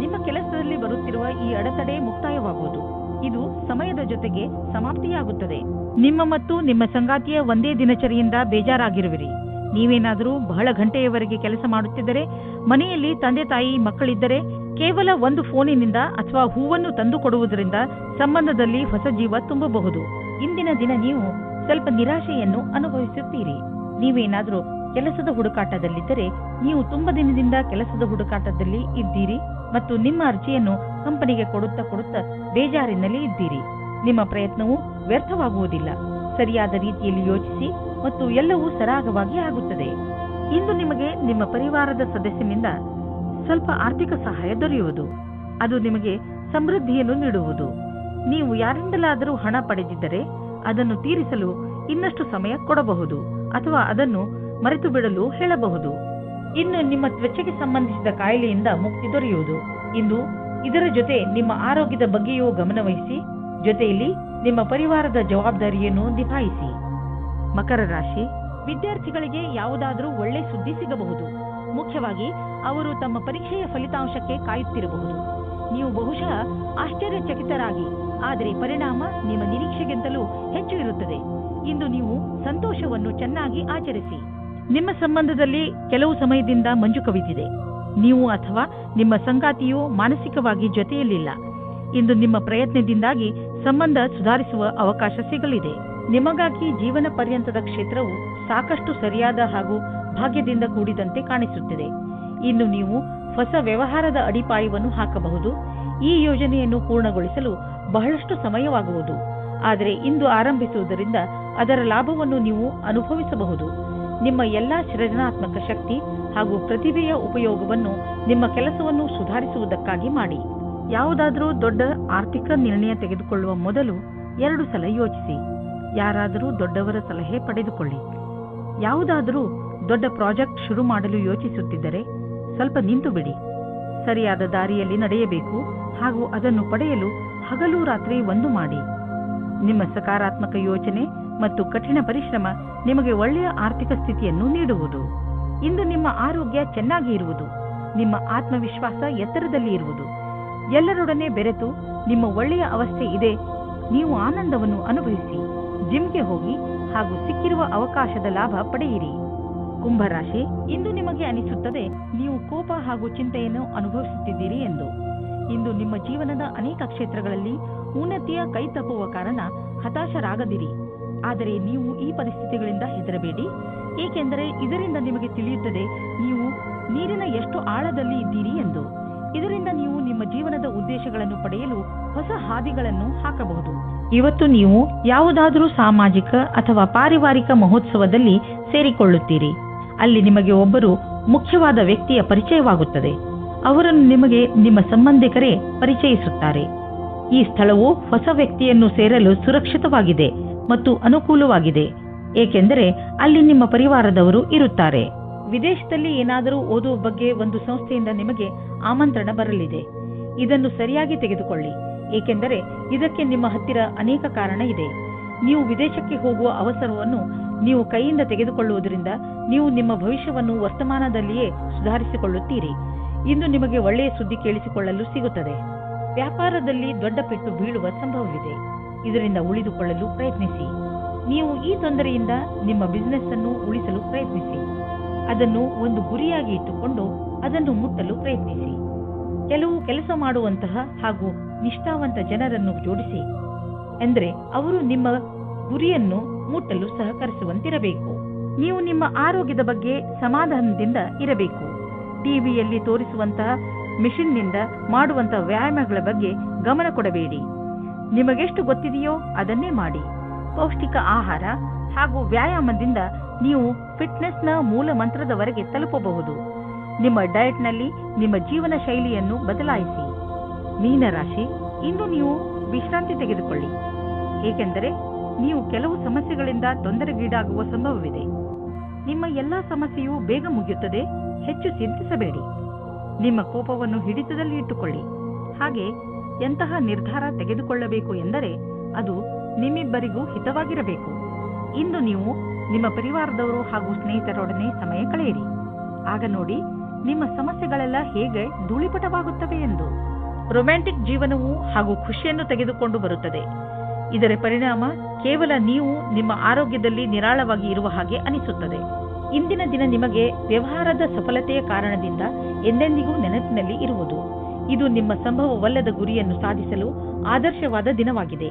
ನಿಮ್ಮ ಕೆಲಸದಲ್ಲಿ ಬರುತ್ತಿರುವ ಈ ಅಡೆತಡೆ ಮುಕ್ತಾಯವಾಗುವುದು. ಇದು ಸಮಯದ ಜೊತೆಗೆ ಸಮಾಪ್ತಿಯಾಗುತ್ತದೆ. ನಿಮ್ಮ ಮತ್ತು ನಿಮ್ಮ ಸಂಗಾತಿಯ ಒಂದೇ ದಿನಚರಿಯಿಂದ ಬೇಜಾರಾಗಿರುವಿರಿ. ನೀವೇನಾದರೂ ಬಹಳ ಗಂಟೆಯವರೆಗೆ ಕೆಲಸ ಮಾಡುತ್ತಿದ್ದರೆ, ಮನೆಯಲ್ಲಿ ತಂದೆ ತಾಯಿ ಮಕ್ಕಳಿದ್ದರೆ ಕೇವಲ ಒಂದು ಫೋನಿನಿಂದ ಅಥವಾ ಹೂವನ್ನು ತಂದು ಕೊಡುವುದರಿಂದ ಸಂಬಂಧದಲ್ಲಿ ಹೊಸ ಜೀವ ತುಂಬಬಹುದು. ಇಂದಿನ ದಿನ ನೀವು ಸ್ವಲ್ಪ ನಿರಾಶೆಯನ್ನು ಅನುಭವಿಸುತ್ತೀರಿ. ನೀವೇನಾದರೂ ಕೆಲಸದ ಹುಡುಕಾಟದಲ್ಲಿದ್ದರೆ ನೀವು ತುಂಬ ದಿನದಿಂದ ಕೆಲಸದ ಹುಡುಕಾಟದಲ್ಲಿ ಇದ್ದೀರಿ ಮತ್ತು ನಿಮ್ಮ ಅರ್ಜಿಯನ್ನು ಕಂಪನಿಗೆ ಕೊಡುತ್ತಾ ಬೇಜಾರಿನಲ್ಲಿ ಇದ್ದೀರಿ. ನಿಮ್ಮ ಪ್ರಯತ್ನವು ವ್ಯರ್ಥವಾಗುವುದಿಲ್ಲ. ಸರಿಯಾದ ರೀತಿಯಲ್ಲಿ ಯೋಚಿಸಿ ಮತ್ತು ಎಲ್ಲವೂ ಸರಾಗವಾಗಿ ಆಗುತ್ತದೆ. ಇಂದು ನಿಮಗೆ ನಿಮ್ಮ ಪರಿವಾರದ ಸದಸ್ಯನಿಂದ ಸ್ವಲ್ಪ ಆರ್ಥಿಕ ಸಹಾಯ ದೊರೆಯುವುದು. ಅದು ನಿಮಗೆ ಸಮೃದ್ಧಿಯನ್ನು ನೀಡುವುದು. ನೀವು ಯಾರಿಂದಲಾದರೂ ಹಣ ಪಡೆದಿದ್ದರೆ ಅದನ್ನು ತೀರಿಸಲು ಇನ್ನಷ್ಟು ಸಮಯ ಕೊಡಬಹುದು ಅಥವಾ ಅದನ್ನು ಮರೆತು ಬಿಡಲು ಹೇಳಬಹುದು. ಇನ್ನು ನಿಮ್ಮ ತ್ವಚೆಗೆ ಸಂಬಂಧಿಸಿದ ಕಾಯಿಲೆಯಿಂದ ಮುಕ್ತಿ ದೊರೆಯುವುದು. ಇಂದು ಇದರ ಜೊತೆ ನಿಮ್ಮ ಆರೋಗ್ಯದ ಬಗ್ಗೆಯೂ ಗಮನವಹಿಸಿ, ಜೊತೆಯಲ್ಲಿ ನಿಮ್ಮ ಪರಿವಾರದ ಜವಾಬ್ದಾರಿಯನ್ನು ನಿಭಾಯಿಸಿ. ಮಕರ ರಾಶಿ, ವಿದ್ಯಾರ್ಥಿಗಳಿಗೆ ಯಾವುದಾದರೂ ಒಳ್ಳೆ ಸುದ್ದಿ ಸಿಗಬಹುದು. ಮುಖ್ಯವಾಗಿ ಅವರು ತಮ್ಮ ಪರೀಕ್ಷೆಯ ಫಲಿತಾಂಶಕ್ಕೆ ಕಾಯುತ್ತಿರಬಹುದು. ನೀವು ಬಹುಶಃ ಆಶ್ಚರ್ಯಚಕಿತರಾಗಿ, ಆದರೆ ಪರಿಣಾಮ ನಿಮ್ಮ ನಿರೀಕ್ಷೆಗಿಂತಲೂ ಹೆಚ್ಚು ಇರುತ್ತದೆ. ಇಂದು ನೀವು ಸಂತೋಷವನ್ನು ಚೆನ್ನಾಗಿ ಆಚರಿಸಿ. ನಿಮ್ಮ ಸಂಬಂಧದಲ್ಲಿ ಕೆಲವು ಸಮಯದಿಂದ ಮಂಜು ಕವಿದಿದೆ. ನೀವು ಅಥವಾ ನಿಮ್ಮ ಸಂಗಾತಿಯು ಮಾನಸಿಕವಾಗಿ ಜೊತೆಯಲ್ಲಿಲ್ಲ. ಇಂದು ನಿಮ್ಮ ಪ್ರಯತ್ನದಿಂದಾಗಿ ಸಂಬಂಧ ಸುಧಾರಿಸುವ ಅವಕಾಶ ಸಿಗಲಿದೆ. ನಿಮಗಾಗಿ ಜೀವನ ಪರ್ಯಂತದ ಕ್ಷೇತ್ರವು ಸಾಕಷ್ಟು ಸರಿಯಾದ ಹಾಗೂ ಭಾಗ್ಯದಿಂದ ಕೂಡಿದಂತೆ ಕಾಣಿಸುತ್ತಿದೆ. ಇನ್ನು ನೀವು ಹೊಸ ವ್ಯವಹಾರದ ಅಡಿಪಾಯವನ್ನು ಹಾಕಬಹುದು. ಈ ಯೋಜನೆಯನ್ನು ಪೂರ್ಣಗೊಳಿಸಲು ಬಹಳಷ್ಟು ಸಮಯವಾಗುವುದು, ಆದರೆ ಇಂದು ಆರಂಭಿಸುವುದರಿಂದ ಅದರ ಲಾಭವನ್ನು ನೀವು ಅನುಭವಿಸಬಹುದು. ನಿಮ್ಮ ಎಲ್ಲಾ ಸೃಜನಾತ್ಮಕ ಶಕ್ತಿ ಹಾಗೂ ಪ್ರತಿಭೆಯ ಉಪಯೋಗವನ್ನು ನಿಮ್ಮ ಕೆಲಸವನ್ನು ಸುಧಾರಿಸುವುದಕ್ಕಾಗಿ ಮಾಡಿ. ಯಾವುದಾದರೂ ದೊಡ್ಡ ಆರ್ಥಿಕ ನಿರ್ಣಯ ತೆಗೆದುಕೊಳ್ಳುವ ಮೊದಲು 2 ಸಲ ಯೋಚಿಸಿ. ಯಾರಾದರೂ ದೊಡ್ಡವರ ಸಲಹೆ ಪಡೆದುಕೊಳ್ಳಿ. ಯಾವುದಾದರೂ ದೊಡ್ಡ ಪ್ರಾಜೆಕ್ಟ್ ಶುರು ಮಾಡಲು ಯೋಚಿಸುತ್ತಿದ್ದರೆ ಸ್ವಲ್ಪ ನಿಂತು ಬಿಡಿ. ಸರಿಯಾದ ದಾರಿಯಲ್ಲಿ ನಡೆಯಬೇಕು ಹಾಗೂ ಅದನ್ನು ಪಡೆಯಲು ಹಗಲು ರಾತ್ರಿ ಒಂದು ಮಾಡಿ. ನಿಮ್ಮ ಸಕಾರಾತ್ಮಕ ಯೋಚನೆ ಮತ್ತು ಕಠಿಣ ಪರಿಶ್ರಮ ನಿಮಗೆ ಒಳ್ಳೆಯ ಆರ್ಥಿಕ ಸ್ಥಿತಿಯನ್ನು ನೀಡುವುದು. ಇಂದು ನಿಮ್ಮ ಆರೋಗ್ಯ ಚೆನ್ನಾಗಿ ಇರುವುದು, ನಿಮ್ಮ ಆತ್ಮವಿಶ್ವಾಸ ಎತ್ತರದಲ್ಲಿ ಇರುವುದು. ಎಲ್ಲರೊಡನೆ ಬೆರೆತು ನಿಮ್ಮ ಒಳ್ಳೆಯ ಅವಸ್ಥೆ ಇದೆ. ನೀವು ಆನಂದವನ್ನು ಅನುಭವಿಸಿ, ಜಿಮ್ಗೆ ಹೋಗಿ ಹಾಗೂ ಸಿಕ್ಕಿರುವ ಅವಕಾಶದ ಲಾಭ ಪಡೆಯಿರಿ. ಕುಂಭರಾಶಿ, ಇಂದು ನಿಮಗೆ ಅನಿಸುತ್ತದೆ ನೀವು ಕೋಪ ಹಾಗೂ ಚಿಂತೆಯನ್ನು ಅನುಭವಿಸುತ್ತಿದ್ದೀರಿ ಎಂದು. ಇಂದು ನಿಮ್ಮ ಜೀವನದ ಅನೇಕ ಕ್ಷೇತ್ರಗಳಲ್ಲಿ ಉನ್ನತಿಯ ಕೈ ತಪ್ಪುವ ಕಾರಣ ಹತಾಶರಾಗದಿರಿ. ಆದರೆ ನೀವು ಈ ಪರಿಸ್ಥಿತಿಗಳಿಂದ ಹೆದರಬೇಡಿ, ಏಕೆಂದರೆ ಇದರಿಂದ ನಿಮಗೆ ತಿಳಿಯುತ್ತದೆ ನೀವು ನೀರಿನ ಎಷ್ಟು ಆಳದಲ್ಲಿ ಇದ್ದೀರಿ ಎಂದು. ಇದರಿಂದ ನೀವು ನಿಮ್ಮ ಜೀವನದ ಉದ್ದೇಶಗಳನ್ನು ಪಡೆಯಲು ಹೊಸ ಹಾದಿಗಳನ್ನು ಹಾಕಬಹುದು. ಇವತ್ತು ನೀವು ಯಾವುದಾದರೂ ಸಾಮಾಜಿಕ ಅಥವಾ ಪಾರಿವಾರಿಕ ಮಹೋತ್ಸವದಲ್ಲಿ ಸೇರಿಕೊಳ್ಳುತ್ತೀರಿ. ಅಲ್ಲಿ ನಿಮಗೆ ಒಬ್ಬರು ಮುಖ್ಯವಾದ ವ್ಯಕ್ತಿಯ ಪರಿಚಯವಾಗುತ್ತದೆ. ಅವರನ್ನು ನಿಮಗೆ ನಿಮ್ಮ ಸಂಬಂಧಿಕರೇ ಪರಿಚಯಿಸುತ್ತಾರೆ. ಈ ಸ್ಥಳವು ಹೊಸ ವ್ಯಕ್ತಿಯನ್ನು ಸೇರಲು ಸುರಕ್ಷಿತವಾಗಿದೆ ಮತ್ತು ಅನುಕೂಲವಾಗಿದೆ, ಏಕೆಂದರೆ ಅಲ್ಲಿ ನಿಮ್ಮ ಪರಿವಾರದವರು ಇರುತ್ತಾರೆ. ವಿದೇಶದಲ್ಲಿ ಏನಾದರೂ ಓದುವ ಬಗ್ಗೆ ಒಂದು ಸಂಸ್ಥೆಯಿಂದ ನಿಮಗೆ ಆಮಂತ್ರಣ ಬರಲಿದೆ. ಇದನ್ನು ಸರಿಯಾಗಿ ತೆಗೆದುಕೊಳ್ಳಿ, ಏಕೆಂದರೆ ಇದಕ್ಕೆ ನಿಮ್ಮ ಹತ್ತಿರ ಅನೇಕ ಕಾರಣ ಇದೆ. ನೀವು ವಿದೇಶಕ್ಕೆ ಹೋಗುವ ಅವಸರವನ್ನು ನೀವು ಕೈಯಿಂದ ತೆಗೆದುಕೊಳ್ಳುವುದರಿಂದ ನೀವು ನಿಮ್ಮ ಭವಿಷ್ಯವನ್ನು ವರ್ತಮಾನದಲ್ಲಿಯೇ ಸುಧಾರಿಸಿಕೊಳ್ಳುತ್ತೀರಿ. ಇಂದು ನಿಮಗೆ ಒಳ್ಳೆಯ ಸುದ್ದಿ ಕೇಳಿಸಿಕೊಳ್ಳಲು ಸಿಗುತ್ತದೆ. ವ್ಯಾಪಾರದಲ್ಲಿ ದೊಡ್ಡ ಪೆಟ್ಟು ಬೀಳುವ ಸಂಭವವಿದೆ. ಇದರಿಂದ ಉಳಿದುಕೊಳ್ಳಲು ಪ್ರಯತ್ನಿಸಿ. ನೀವು ಈ ತೊಂದರೆಯಿಂದ ನಿಮ್ಮ ಬಿಸಿನೆಸ್ ಅನ್ನು ಉಳಿಸಲು ಪ್ರಯತ್ನಿಸಿ. ಅದನ್ನು ಒಂದು ಗುರಿಯಾಗಿ ಇಟ್ಟುಕೊಂಡು ಅದನ್ನು ಮುಟ್ಟಲು ಪ್ರಯತ್ನಿಸಿ. ಕೆಲವು ಕೆಲಸ ಮಾಡುವಂತಹ ಹಾಗೂ ನಿಷ್ಠಾವಂತ ಜನರನ್ನು ಜೋಡಿಸಿ, ಎಂದರೆ ಅವರು ನಿಮ್ಮ ಗುರಿಯನ್ನು ಮುಟ್ಟಲು ಸಹಕರಿಸುವಂತಿರಬೇಕು. ನೀವು ನಿಮ್ಮ ಆರೋಗ್ಯದ ಬಗ್ಗೆ ಸಮಾಧಾನದಿಂದ ಇರಬೇಕು. ಟಿವಿಯಲ್ಲಿ ತೋರಿಸುವಂತಹ ಮಿಷನ್ನಿಂದ ಮಾಡುವಂತಹ ವ್ಯಾಯಾಮಗಳ ಬಗ್ಗೆ ಗಮನ ಕೊಡಬೇಡಿ. ನಿಮಗೆಷ್ಟು ಗೊತ್ತಿದೆಯೋ ಅದನ್ನೇ ಮಾಡಿ. ಪೌಷ್ಟಿಕ ಆಹಾರ ಹಾಗೂ ವ್ಯಾಯಾಮದಿಂದ ನೀವು ಫಿಟ್ನೆಸ್ನ ಮೂಲ ಮಂತ್ರದವರೆಗೆ ತಲುಪಬಹುದು. ನಿಮ್ಮ ಡಯಟ್ನಲ್ಲಿ ನಿಮ್ಮ ಜೀವನ ಶೈಲಿಯನ್ನು ಬದಲಾಯಿಸಿ. ಮೀನರಾಶಿ, ಇಂದು ನೀವು ವಿಶ್ರಾಂತಿ ತೆಗೆದುಕೊಳ್ಳಿ, ಏಕೆಂದರೆ ನೀವು ಕೆಲವು ಸಮಸ್ಯೆಗಳಿಂದ ತೊಂದರೆಗೀಡಾಗುವ ಸಂಭವವಿದೆ. ನಿಮ್ಮ ಎಲ್ಲಾ ಸಮಸ್ಯೆಯು ಬೇಗ ಮುಗಿಯುತ್ತದೆ. ಹೆಚ್ಚು ಚಿಂತಿಸಬೇಡಿ. ನಿಮ್ಮ ಕೋಪವನ್ನು ಹಿಡಿತದಲ್ಲಿ ಇಟ್ಟುಕೊಳ್ಳಿ. ಹಾಗೆ ಎಂತಹ ನಿರ್ಧಾರ ತೆಗೆದುಕೊಳ್ಳಬೇಕು ಎಂದರೆ ಅದು ನಿಮ್ಮಿಬ್ಬರಿಗೂ ಹಿತವಾಗಿರಬೇಕು. ಇಂದು ನೀವು ನಿಮ್ಮ ಪರಿವಾರದವರು ಹಾಗೂ ಸ್ನೇಹಿತರೊಡನೆ ಸಮಯ ಕಳೆಯಿರಿ. ಆಗ ನೋಡಿ ನಿಮ್ಮ ಸಮಸ್ಯೆಗಳೆಲ್ಲ ಹೇಗೆ ಧೂಳಿಪಟವಾಗುತ್ತವೆ ಎಂದು. ರೊಮ್ಯಾಂಟಿಕ್ ಜೀವನವು ಹಾಗೂ ಖುಷಿಯನ್ನು ತೆಗೆದುಕೊಂಡು ಬರುತ್ತದೆ. ಇದರ ಪರಿಣಾಮ ಕೇವಲ ನೀವು ನಿಮ್ಮ ಆರೋಗ್ಯದಲ್ಲಿ ನಿರಾಳವಾಗಿ ಇರುವ ಹಾಗೆ ಅನಿಸುತ್ತದೆ. ಇಂದಿನ ದಿನ ನಿಮಗೆ ವ್ಯವಹಾರದ ಸಫಲತೆಯ ಕಾರಣದಿಂದ ಎಂದೆಂದಿಗೂ ನೆನಪಿನಲ್ಲಿ ಇರುವುದು. ಇದು ನಿಮ್ಮ ಸಂಭವವಲ್ಲದ ಗುರಿಯನ್ನು ಸಾಧಿಸಲು ಆದರ್ಶವಾದ ದಿನವಾಗಿದೆ.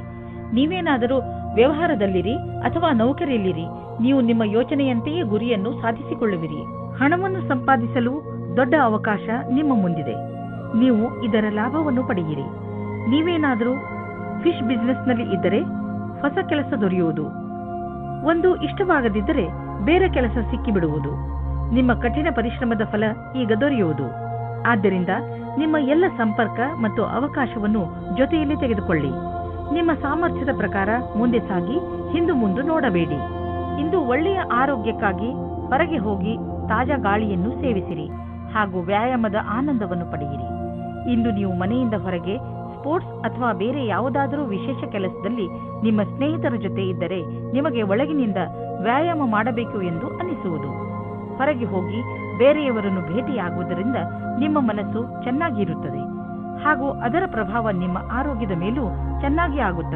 ನೀವೇನಾದರೂ ವ್ಯವಹಾರದಲ್ಲಿರಿ ಅಥವಾ ನೌಕರಿಯಲ್ಲಿರಿ, ನೀವು ನಿಮ್ಮ ಯೋಚನೆಯಂತೆಯೇ ಗುರಿಯನ್ನು ಸಾಧಿಸಿಕೊಳ್ಳುವಿರಿ. ಹಣವನ್ನು ಸಂಪಾದಿಸಲು ದೊಡ್ಡ ಅವಕಾಶ ನಿಮ್ಮ ಮುಂದಿದೆ. ನೀವು ಇದರ ಲಾಭವನ್ನು ಪಡೆಯಿರಿ. ನೀವೇನಾದರೂ ಫಿಶ್ ಬಿಸಿನೆಸ್ನಲ್ಲಿ ಇದ್ದರೆ ಹೊಸ ಕೆಲಸ ದೊರೆಯುವುದು. ಒಂದು ಇಷ್ಟವಾಗದಿದ್ದರೆ ಬೇರೆ ಕೆಲಸ ಸಿಕ್ಕಿಬಿಡುವುದು. ನಿಮ್ಮ ಕಠಿಣ ಪರಿಶ್ರಮದ ಫಲ ಈಗ ದೊರೆಯುವುದು. ಆದ್ದರಿಂದ ನಿಮ್ಮ ಎಲ್ಲ ಸಂಪರ್ಕ ಮತ್ತು ಅವಕಾಶವನ್ನು ಜೊತೆಯಲ್ಲಿ ತೆಗೆದುಕೊಳ್ಳಿ. ನಿಮ್ಮ ಸಾಮರ್ಥ್ಯದ ಪ್ರಕಾರ ಮುಂದೆ ಸಾಗಿ ಹಿಂದು ಮುಂದೆ ನೋಡಬೇಡಿ. ಇಂದು ಒಳ್ಳೆಯ ಆರೋಗ್ಯಕ್ಕಾಗಿ ಹೊರಗೆ ಹೋಗಿ ತಾಜಾ ಗಾಳಿಯನ್ನು ಸೇವಿಸಿರಿ ಹಾಗೂ ವ್ಯಾಯಾಮದ ಆನಂದವನ್ನು ಪಡೆಯಿರಿ. ಇಂದು ನೀವು ಮನೆಯಿಂದ ಹೊರಗೆ ಸ್ಪೋರ್ಟ್ಸ್ ಅಥವಾ ಬೇರೆ ಯಾವುದಾದರೂ ವಿಶೇಷ ಕೆಲಸದಲ್ಲಿ ನಿಮ್ಮ ಸ್ನೇಹಿತರ ಜೊತೆ ಇದ್ದರೆ ನಿಮಗೆ ಒಳಗಿನಿಂದ ವ್ಯಾಯಾಮ ಮಾಡಬೇಕು ಎಂದು ಅನಿಸುವುದು. ಹೊರಗೆ ಹೋಗಿ ಬೇರೆಯವರನ್ನು ಭೇಟಿಯಾಗುವುದರಿಂದ ನಿಮ್ಮ ಮನಸ್ಸು ಚೆನ್ನಾಗಿರುತ್ತದೆ ಹಾಗೂ ಅದರ ಪ್ರಭಾವ ನಿಮ್ಮ ಆರೋಗ್ಯದ ಮೇಲೂ ಚೆನ್ನಾಗಿ ಆಗುತ್ತದೆ.